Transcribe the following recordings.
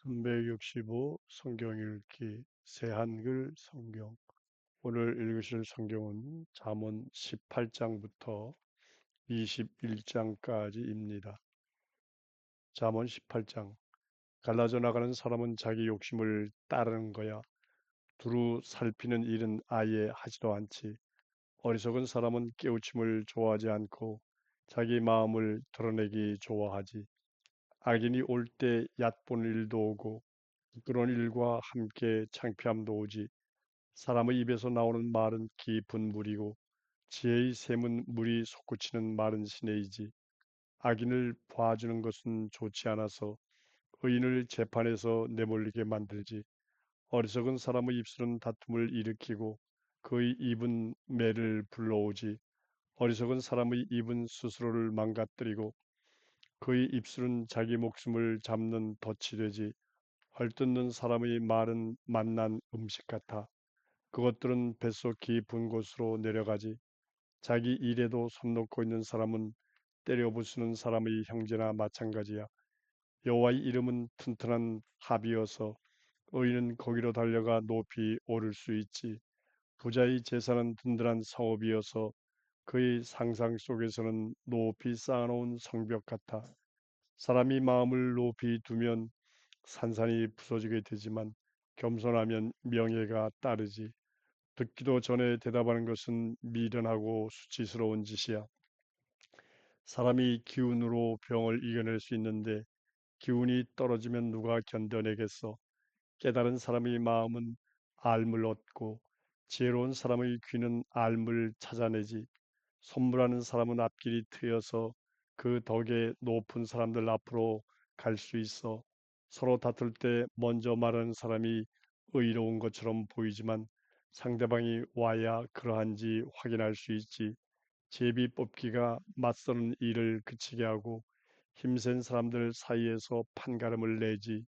365 성경 읽기 새한글 성경. 오늘 읽으실 성경은 잠언 18장부터 21장까지입니다. 잠언 18장. 갈라져 나가는 사람은 자기 욕심을 따르는 거야. 두루 살피는 일은 아예 하지도 않지. 어리석은 사람은 깨우침을 좋아하지 않고 자기 마음을 드러내기 좋아하지. 악인이 올 때 얕보는 일도 오고 그런 일과 함께 창피함도 오지. 사람의 입에서 나오는 말은 깊은 물이고 지혜의 샘은 물이 솟구치는 마른 시내이지. 악인을 봐주는 것은 좋지 않아서 의인을 재판에서 내몰리게 만들지. 어리석은 사람의 입술은 다툼을 일으키고 그의 입은 매를 불러오지. 어리석은 사람의 입은 스스로를 망가뜨리고 그의 입술은 자기 목숨을 잡는 덫이 되지. 헐뜯는 사람의 말은 맛난 음식 같아. 그것들은 뱃속 깊은 곳으로 내려가지. 자기 일에도 손 놓고 있는 사람은 때려 부수는 사람의 형제나 마찬가지야. 여호와의 이름은 튼튼한 합이어서 의인은 거기로 달려가 높이 오를 수 있지. 부자의 재산은 든든한 성읍이어서 그의 상상 속에서는 높이 쌓아놓은 성벽 같아. 사람이 마음을 높이 두면 산산이 부서지게 되지만 겸손하면 명예가 따르지. 듣기도 전에 대답하는 것은 미련하고 수치스러운 짓이야. 사람이 기운으로 병을 이겨낼 수 있는데 기운이 떨어지면 누가 견뎌내겠어? 깨달은 사람의 마음은 알물 얻고 지혜로운 사람의 귀는 알물 찾아내지. 선물하는 사람은 앞길이 트여서 그 덕에 높은 사람들 앞으로 갈 수 있어. 서로 다툴 때 먼저 말하는 사람이 의로운 것처럼 보이지만 상대방이 와야 그러한지 확인할 수 있지. 제비 뽑기가 맞서는 일을 그치게 하고 힘센 사람들 사이에서 판가름을 내지.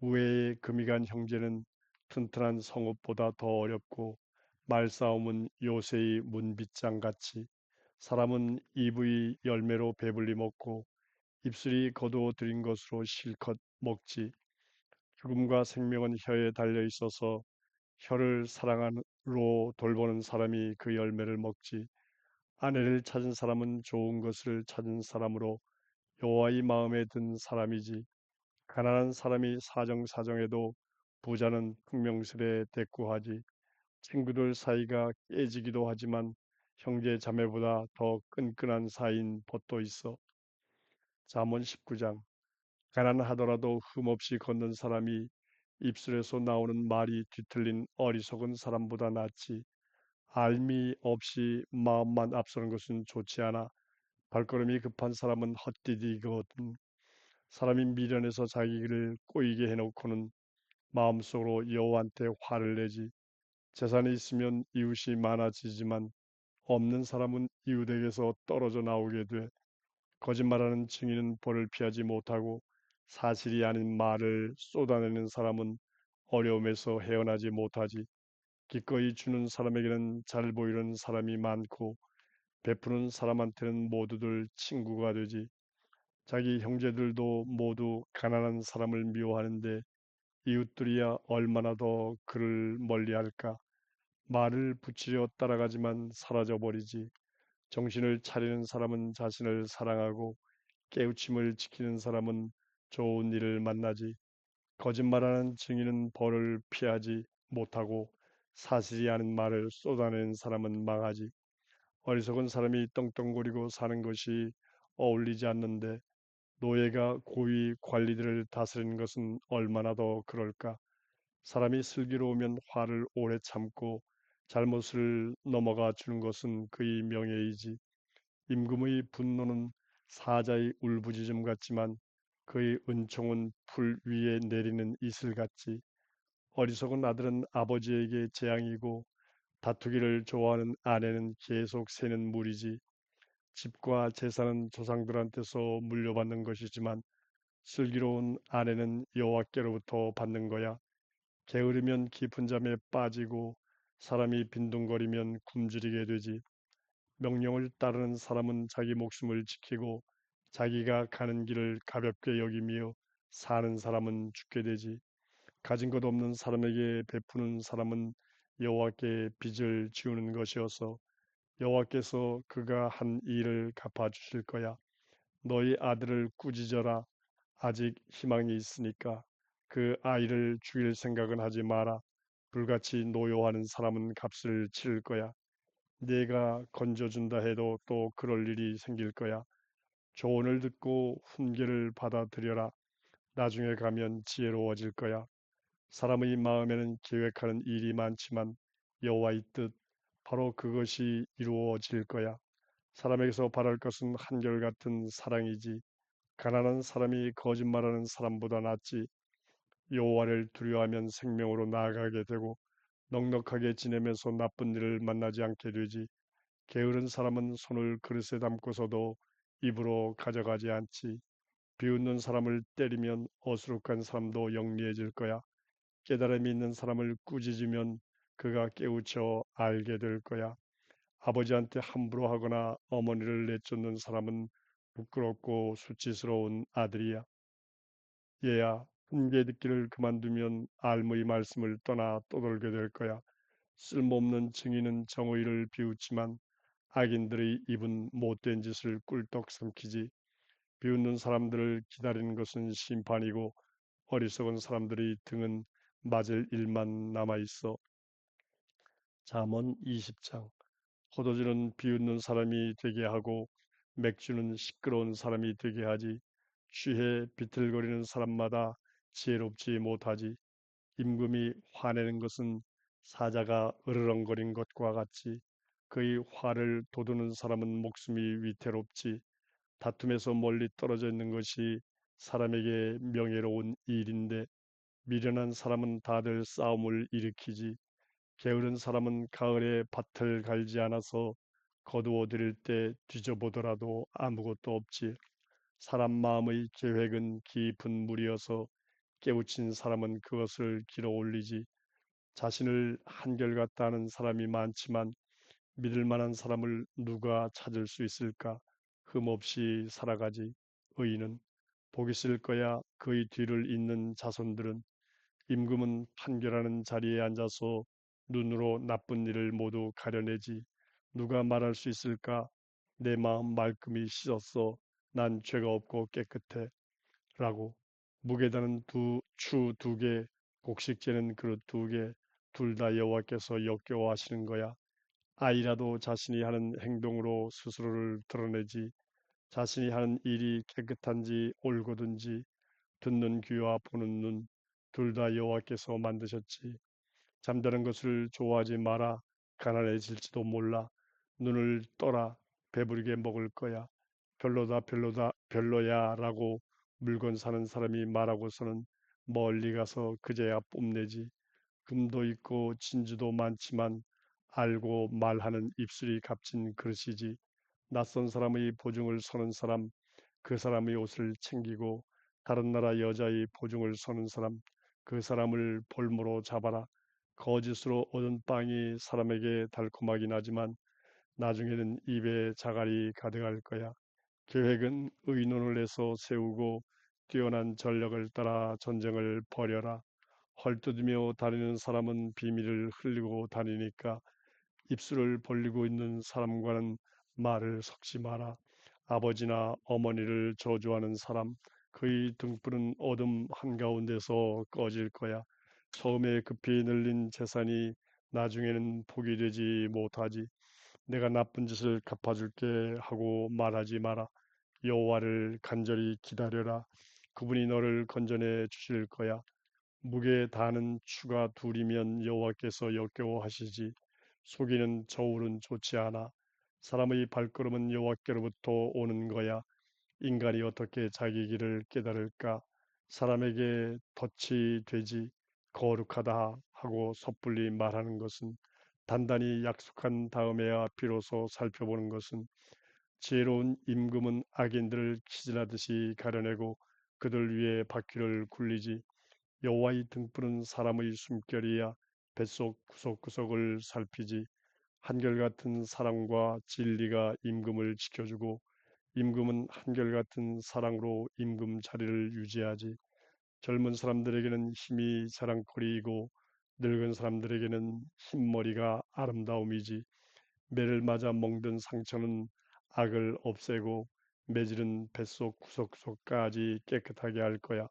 우애에 금이 간 형제는 튼튼한 성읍보다 더 어렵고 말싸움은 요새의 문빗장 같이. 사람은 입의 열매로 배불리 먹고 입술이 거두어 들인 것으로 실컷 먹지. 죽음과 생명은 혀에 달려 있어서 혀를 사랑으로 돌보는 사람이 그 열매를 먹지. 아내를 찾은 사람은 좋은 것을 찾은 사람으로 여호와의 마음에 든 사람이지. 가난한 사람이 사정사정해도 부자는 풍명스레 대꾸하지. 친구들 사이가 깨지기도 하지만 형제 자매보다 더 끈끈한 사이인 벗도 있어. 잠언 19장. 가난하더라도 흠없이 걷는 사람이 입술에서 나오는 말이 뒤틀린 어리석은 사람보다 낫지. 알미 없이 마음만 앞서는 것은 좋지 않아. 발걸음이 급한 사람은 헛디디거든. 사람이 미련해서 자기 길을 꼬이게 해놓고는 마음속으로 여호와한테 화를 내지. 재산이 있으면 이웃이 많아지지만 없는 사람은 이웃에게서 떨어져 나오게 돼. 거짓말하는 증인은 벌을 피하지 못하고 사실이 아닌 말을 쏟아내는 사람은 어려움에서 헤어나지 못하지. 기꺼이 주는 사람에게는 잘 보이는 사람이 많고 베푸는 사람한테는 모두들 친구가 되지. 자기 형제들도 모두 가난한 사람을 미워하는데 이웃들이야 얼마나 더 그를 멀리할까. 말을 붙이려 따라가지만 사라져버리지. 정신을 차리는 사람은 자신을 사랑하고 깨우침을 지키는 사람은 좋은 일을 만나지. 거짓말하는 증인은 벌을 피하지 못하고 사실이 아닌 말을 쏟아내는 사람은 망하지. 어리석은 사람이 떵떵거리고 사는 것이 어울리지 않는데 노예가 고위 관리들을 다스리는 것은 얼마나 더 그럴까? 사람이 슬기로우면 화를 오래 참고 잘못을 넘어가 주는 것은 그의 명예이지. 임금의 분노는 사자의 울부짖음 같지만 그의 은총은 풀 위에 내리는 이슬 같지. 어리석은 아들은 아버지에게 재앙이고 다투기를 좋아하는 아내는 계속 새는 물이지. 집과 재산은 조상들한테서 물려받는 것이지만 슬기로운 아내는 여호와께로부터 받는 거야. 게으르면 깊은 잠에 빠지고 사람이 빈둥거리면 굶주리게 되지. 명령을 따르는 사람은 자기 목숨을 지키고 자기가 가는 길을 가볍게 여기며 사는 사람은 죽게 되지. 가진 것 없는 사람에게 베푸는 사람은 여호와께 빚을 지우는 것이어서 여호와께서 그가 한 일을 갚아 주실 거야. 너희 아들을 꾸짖어라. 아직 희망이 있으니까 그 아이를 죽일 생각은 하지 마라. 불같이 노여워하는 사람은 값을 치를 거야. 네가 건져준다 해도 또 그럴 일이 생길 거야. 조언을 듣고 훈계를 받아들여라. 나중에 가면 지혜로워질 거야. 사람의 마음에는 계획하는 일이 많지만 여호와의 뜻, 바로 그것이 이루어질 거야. 사람에게서 바랄 것은 한결같은 사랑이지. 가난한 사람이 거짓말하는 사람보다 낫지. 여호와를 두려워하면 생명으로 나아가게 되고 넉넉하게 지내면서 나쁜 일을 만나지 않게 되지. 게으른 사람은 손을 그릇에 담고서도 입으로 가져가지 않지. 비웃는 사람을 때리면 어수룩한 사람도 영리해질 거야. 깨달음이 있는 사람을 꾸짖으면 그가 깨우쳐 알게 될 거야. 아버지한테 함부로 하거나 어머니를 내쫓는 사람은 부끄럽고 수치스러운 아들이야. 얘야, 훈계 듣기를 그만두면 알무의 말씀을 떠나 떠돌게 될 거야. 쓸모없는 증인은 정의를 비웃지만 악인들의 입은 못된 짓을 꿀떡 삼키지. 비웃는 사람들을 기다리는 것은 심판이고 어리석은 사람들의 등은 맞을 일만 남아 있어. 잠언 20장. 포도주는 비웃는 사람이 되게 하고 맥주는 시끄러운 사람이 되게 하지. 취해 비틀거리는 사람마다 지혜롭지 못하지. 임금이 화내는 것은 사자가 으르렁거린 것과 같이 그의 화를 돋우는 사람은 목숨이 위태롭지. 다툼에서 멀리 떨어져 있는 것이 사람에게 명예로운 일인데 미련한 사람은 다들 싸움을 일으키지. 게으른 사람은 가을에 밭을 갈지 않아서 거두어 들일 때 뒤져보더라도 아무것도 없지. 사람 마음의 계획은 깊은 물이어서 깨우친 사람은 그것을 길어 올리지. 자신을 한결같다 하는 사람이 많지만 믿을 만한 사람을 누가 찾을 수 있을까? 흠없이 살아가지. 의인은 복이 있을 거야. 그의 뒤를 잇는 자손들은. 임금은 판결하는 자리에 앉아서 눈으로 나쁜 일을 모두 가려내지. 누가 말할 수 있을까? 내 마음 말끔히 씻었어. 난 죄가 없고 깨끗해. 라고. 무게다는 추 두 개, 곡식 재는 그릇 두 개, 둘 다 여호와께서 역겨워하시는 거야. 아이라도 자신이 하는 행동으로 스스로를 드러내지. 자신이 하는 일이 깨끗한지 옳거든지 듣는 귀와 보는 눈, 둘 다 여호와께서 만드셨지. 잠자는 것을 좋아하지 마라. 가난해질지도 몰라. 눈을 떠라. 배부르게 먹을 거야. 별로다, 별로다, 별로야라고 물건 사는 사람이 말하고서는 멀리 가서 그제야 뽐내지. 금도 있고 진주도 많지만 알고 말하는 입술이 값진 그릇이지. 낯선 사람의 보증을 서는 사람, 그 사람의 옷을 챙기고 다른 나라 여자의 보증을 서는 사람, 그 사람을 볼모로 잡아라. 거짓으로 얻은 빵이 사람에게 달콤하긴 하지만 나중에는 입에 자갈이 가득할 거야. 계획은 의논을 해서 세우고 뛰어난 전력을 따라 전쟁을 벌여라. 헐뜯으며 다니는 사람은 비밀을 흘리고 다니니까 입술을 벌리고 있는 사람과는 말을 섞지 마라. 아버지나 어머니를 저주하는 사람, 그의 등불은 어둠 한가운데서 꺼질 거야. 처음에 급히 늘린 재산이 나중에는 복이 되지 못하지. 내가 나쁜 짓을 갚아줄게 하고 말하지 마라. 여호와를 간절히 기다려라. 그분이 너를 건져내 주실 거야. 무게 다는 추가 둘이면 여호와께서 역겨워하시지. 속이는 저울은 좋지 않아. 사람의 발걸음은 여호와께로부터 오는 거야. 인간이 어떻게 자기 길을 깨달을까? 사람에게 덫이 되지. 거룩하다 하고 섣불리 말하는 것은 단단히 약속한 다음에야 비로소 살펴보는 것은 지혜로운 임금은 악인들을 키질하듯이 가려내고 그들 위에 바퀴를 굴리지. 여호와의 등불은 사람의 숨결이야 뱃속 구석구석을 살피지. 한결같은 사랑과 진리가 임금을 지켜주고 임금은 한결같은 사랑으로 임금 자리를 유지하지. 젊은 사람들에게는 힘이 자랑거리이고 늙은 사람들에게는 흰머리가 아름다움이지. 매를 맞아 멍든 상처는 악을 없애고 매질은 뱃속 구석구석까지 깨끗하게 할 거야.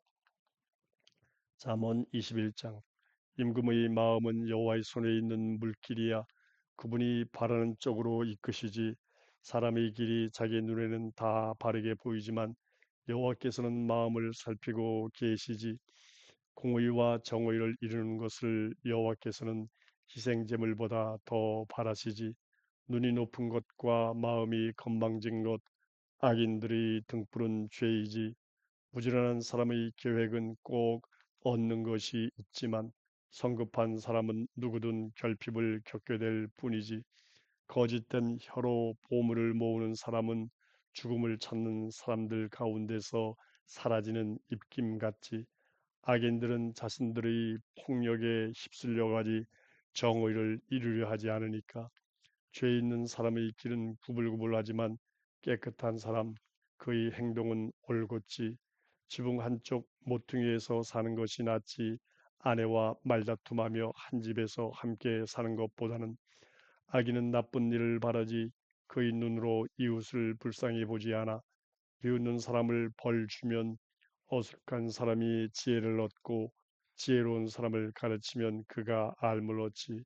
잠언 21장. 임금의 마음은 여호와의 손에 있는 물길이야. 그분이 바라는 쪽으로 이끄시지. 사람의 길이 자기 눈에는 다 바르게 보이지만 여호와께서는 마음을 살피고 계시지. 공의와 정의를 이루는 것을 여호와께서는 희생 제물보다 더 바라시지. 눈이 높은 것과 마음이 건방진 것, 악인들이 등푸른 죄이지. 부지런한 사람의 계획은 꼭 얻는 것이 있지만 성급한 사람은 누구든 결핍을 겪게 될 뿐이지. 거짓된 혀로 보물을 모으는 사람은 죽음을 찾는 사람들 가운데서 사라지는 입김 같지. 악인들은 자신들의 폭력에 휩쓸려 가지 정의를 이루려 하지 않으니까. 죄 있는 사람의 길은 구불구불하지만 깨끗한 사람, 그의 행동은 올곧지. 지붕 한쪽 모퉁이에서 사는 것이 낫지. 아내와 말다툼하며 한 집에서 함께 사는 것보다는. 악인은 나쁜 일을 바라지 그의 눈으로 이웃을 불쌍히 보지 않아. 비웃는 사람을 벌 주면 어설픈 사람이 지혜를 얻고 지혜로운 사람을 가르치면 그가 알물 얻지.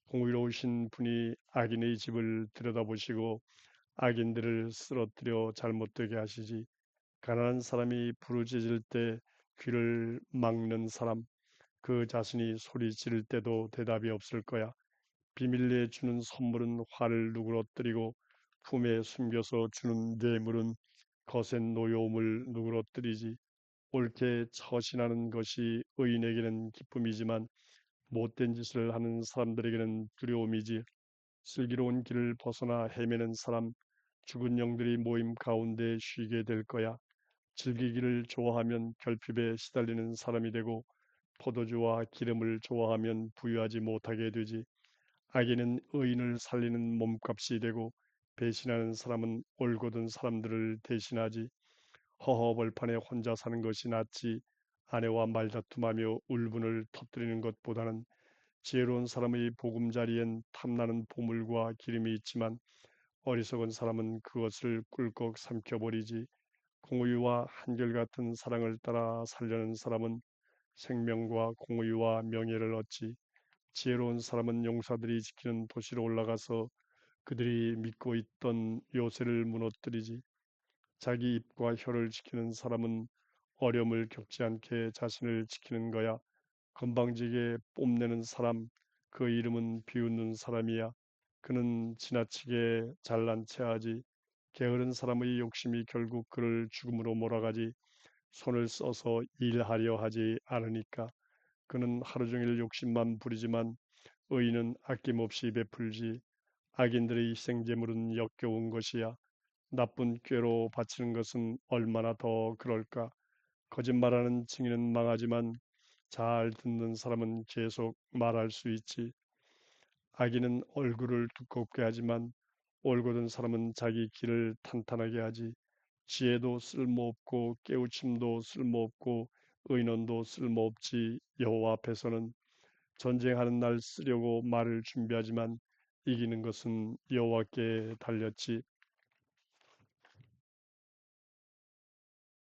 공의로우신 분이 악인의 집을 들여다보시고 악인들을 쓰러뜨려 잘못되게 하시지. 가난한 사람이 부르짖을 때 귀를 막는 사람, 그 자신이 소리 지를 때도 대답이 없을 거야. 비밀리에 주는 선물은 화를 누그러뜨리고 품에 숨겨서 주는 뇌물은 거센 노여움을 누그러뜨리지. 옳게 처신하는 것이 의인에게는 기쁨이지만 못된 짓을 하는 사람들에게는 두려움이지. 슬기로운 길을 벗어나 헤매는 사람, 죽은 영들이 모임 가운데 쉬게 될 거야. 즐기기를 좋아하면 결핍에 시달리는 사람이 되고 포도주와 기름을 좋아하면 부유하지 못하게 되지. 악인은 의인을 살리는 몸값이 되고 배신하는 사람은 올곧은 사람들을 대신하지. 허허벌판에 혼자 사는 것이 낫지. 아내와 말다툼하며 울분을 터뜨리는 것보다는. 지혜로운 사람의 보금자리엔 탐나는 보물과 기름이 있지만 어리석은 사람은 그것을 꿀꺽 삼켜버리지. 공의와 한결같은 사랑을 따라 살려는 사람은 생명과 공의와 명예를 얻지. 지혜로운 사람은 용사들이 지키는 도시로 올라가서 그들이 믿고 있던 요새를 무너뜨리지. 자기 입과 혀를 지키는 사람은 어려움을 겪지 않게 자신을 지키는 거야. 건방지게 뽐내는 사람, 그 이름은 비웃는 사람이야. 그는 지나치게 잘난 체하지. 게으른 사람의 욕심이 결국 그를 죽음으로 몰아가지. 손을 써서 일하려 하지 않으니까. 그는 하루 종일 욕심만 부리지만 의인은 아낌없이 베풀지. 악인들의 희생제물은 역겨운 것이야. 나쁜 꾀로 바치는 것은 얼마나 더 그럴까. 거짓말하는 증인은 망하지만 잘 듣는 사람은 계속 말할 수 있지. 악인은 얼굴을 두껍게 하지만 올곧은 사람은 자기 길을 탄탄하게 하지. 지혜도 쓸모없고 깨우침도 쓸모없고 의논도 쓸모없지. 여호와 앞에서는. 전쟁하는 날 쓰려고 말을 준비하지만 이기는 것은 여호와께 달렸지.